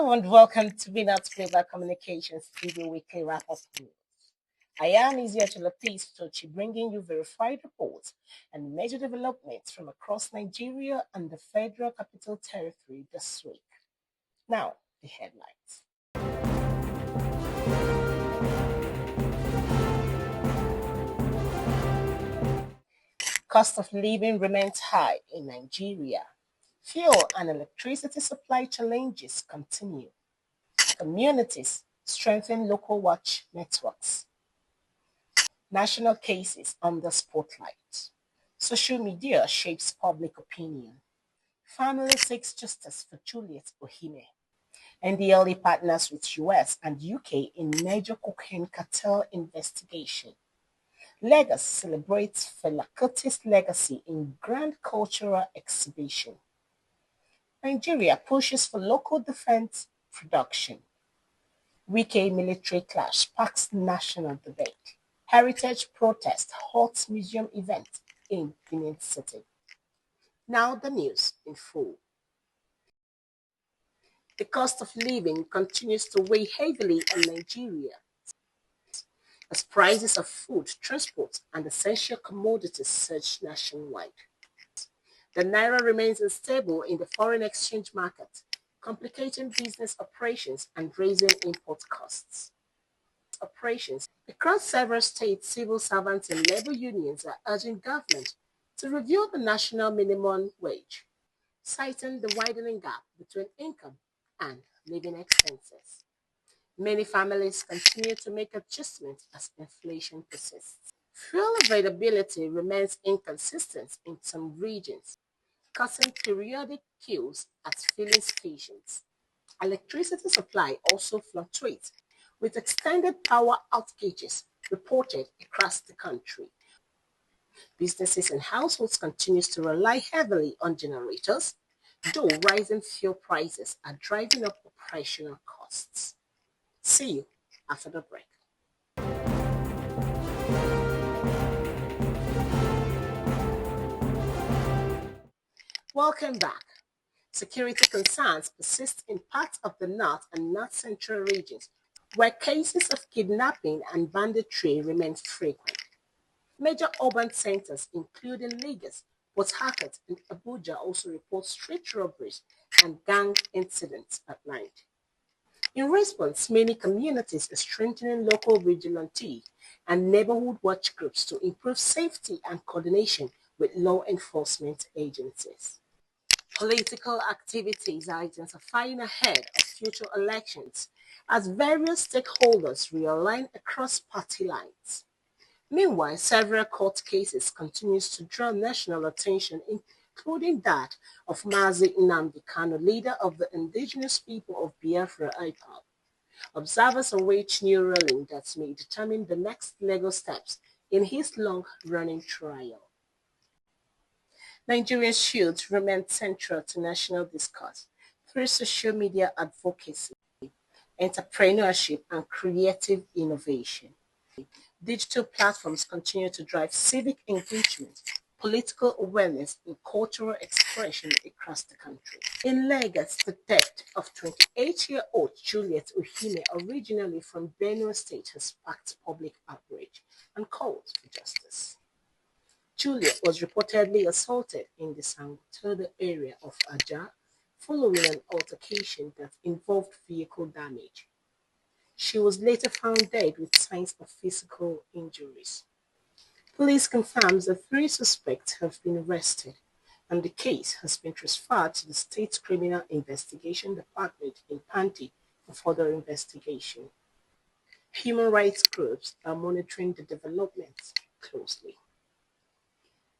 Hello and welcome to Newsupdate Communications TV Weekly Wrap-Up News. I am Isiachola Tochi, bringing you verified reports and major developments from across Nigeria and the Federal Capital Territory this week. Now, the headlines. Cost of living remains high in Nigeria. Fuel and electricity supply challenges continue. Communities strengthen local watch networks. National cases under spotlight. Social media shapes public opinion. Family seeks justice for Juliet Ohime. NDLE partners with US and UK in major cocaine cartel investigation. Lagos celebrates Fela Kuti's legacy in grand cultural exhibition. Nigeria pushes for local defense production. Wike military clash sparks national debate. Heritage protest halts museum event in Benin City. Now the news in full. The cost of living continues to weigh heavily on Nigeria as prices of food, transport, and essential commodities surge nationwide. The naira remains unstable in the foreign exchange market, complicating business operations and raising import costs. Across several states, civil servants and labor unions are urging government to review the national minimum wage, citing the widening gap between income and living expenses. Many families continue to make adjustments as inflation persists. Fuel availability remains inconsistent in some regions, causing periodic queues at filling stations. Electricity supply also fluctuates, with extended power outages reported across the country. Businesses and households continue to rely heavily on generators, though rising fuel prices are driving up operational costs. See you after the break. Welcome back. Security concerns persist in parts of the north and north-central regions, where cases of kidnapping and banditry remain frequent. Major urban centers, including Lagos, Port Harcourt, and Abuja, also report street robberies and gang incidents at night. In response, many communities are strengthening local vigilante and neighborhood watch groups to improve safety and coordination with law enforcement agencies. Political activities are intensifying ahead of future elections as various stakeholders realign across party lines. Meanwhile, several court cases continue to draw national attention, including that of Mazi Nnamdi Kanu, leader of the indigenous people of Biafra IPOB. Observers await new ruling that may determine the next legal steps in his long-running trial. Nigeria's youth remain central to national discourse through social media advocacy, entrepreneurship, and creative innovation. Digital platforms continue to drive civic engagement, political awareness, and cultural expression across the country. In Lagos, the death of 28-year-old Juliet Ohime, originally from Benue State, has sparked public outrage and calls for justice. Juliet was reportedly assaulted in the Sangotodo area of Aja following an altercation that involved vehicle damage. She was later found dead with signs of physical injuries. Police confirms that 3 suspects have been arrested, and the case has been transferred to the State Criminal Investigation Department in Panti for further investigation. Human rights groups are monitoring the developments closely.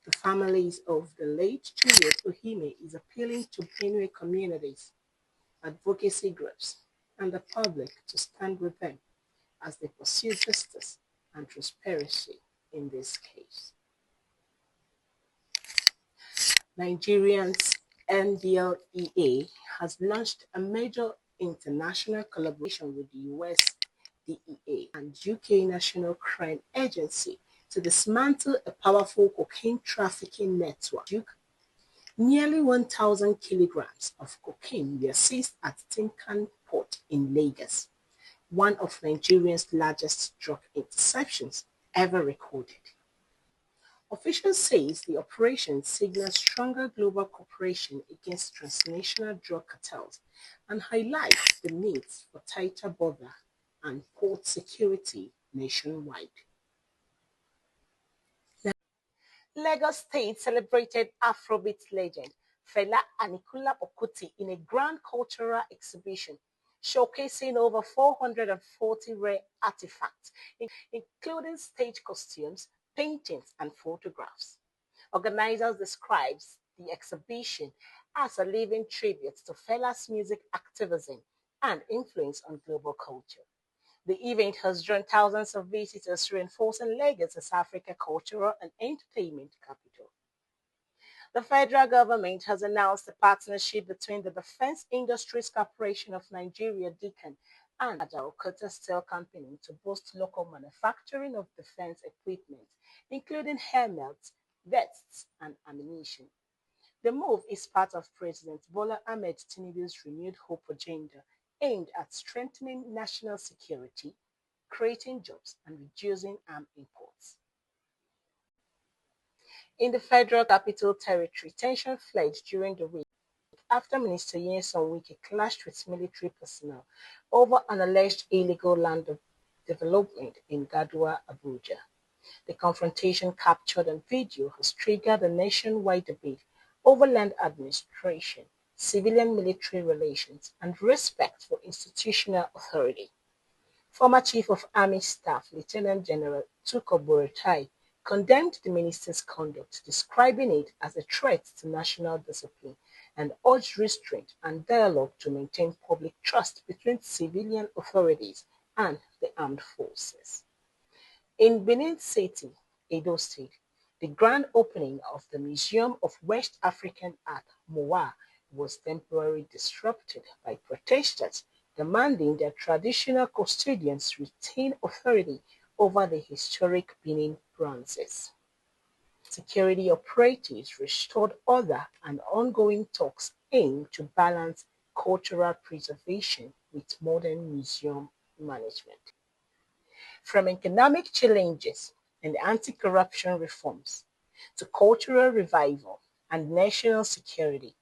The families of the late Juliet Ohime is appealing to Benue communities, advocacy groups, and the public to stand with them as they pursue justice and transparency in this case. Nigeria's NDLEA has launched a major international collaboration with the US DEA and UK National Crime Agency to dismantle a powerful cocaine trafficking network. Nearly 1,000 kilograms of cocaine were seized at Tinkan Port in Lagos, one of Nigeria's largest drug interceptions ever recorded. Officials say the operation signals stronger global cooperation against transnational drug cartels and highlights the need for tighter border and port security nationwide. Lagos State celebrated Afrobeat legend Fela Anikulapo Kuti in a grand cultural exhibition showcasing over 440 rare artifacts, including stage costumes, paintings, and photographs. Organizers describes the exhibition as a living tribute to Fela's music activism and influence on global culture. The event has drawn thousands of visitors, reinforcing Lagos as Africa's cultural and entertainment capital. The federal government has announced a partnership between the Defense Industries Corporation of Nigeria (DICON) and Okota Steel Company to boost local manufacturing of defense equipment, including helmets, vests, and ammunition. The move is part of President Bola Ahmed Tinubu's renewed hope agenda aimed at strengthening national security, creating jobs, and reducing arms imports. In the Federal Capital Territory, tension flared during the week after Minister Nyesom Wike clashed with military personnel over an alleged illegal land development in Gadua, Abuja. The confrontation captured on video has triggered a nationwide debate over land administration, civilian-military relations, and respect for institutional authority. Former Chief of Army Staff Lieutenant General Tuko Buratai condemned the minister's conduct, describing it as a threat to national discipline and urged restraint and dialogue to maintain public trust between civilian authorities and the armed forces. In Benin City, Edo State, the grand opening of the Museum of West African Art, (MOA), was temporarily disrupted by protesters demanding that traditional custodians retain authority over the historic Benin bronzes. Security operatives restored order and ongoing talks aim to balance cultural preservation with modern museum management. From economic challenges and anti-corruption reforms to cultural revival and national security,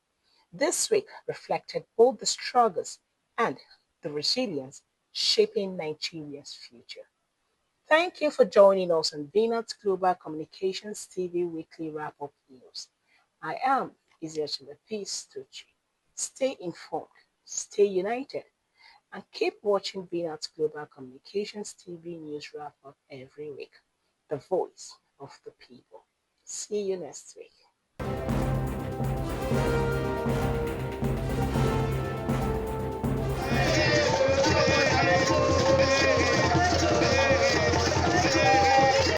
this week reflected both the struggles and the resilience shaping Nigeria's future. Thank you for joining us on BNOT Global Communications TV Weekly Wrap-Up News. I am Iziachi Peace Tucci. Stay informed, stay united, and keep watching BNOT Global Communications TV News Wrap-Up every week. The voice of the people. See you next week.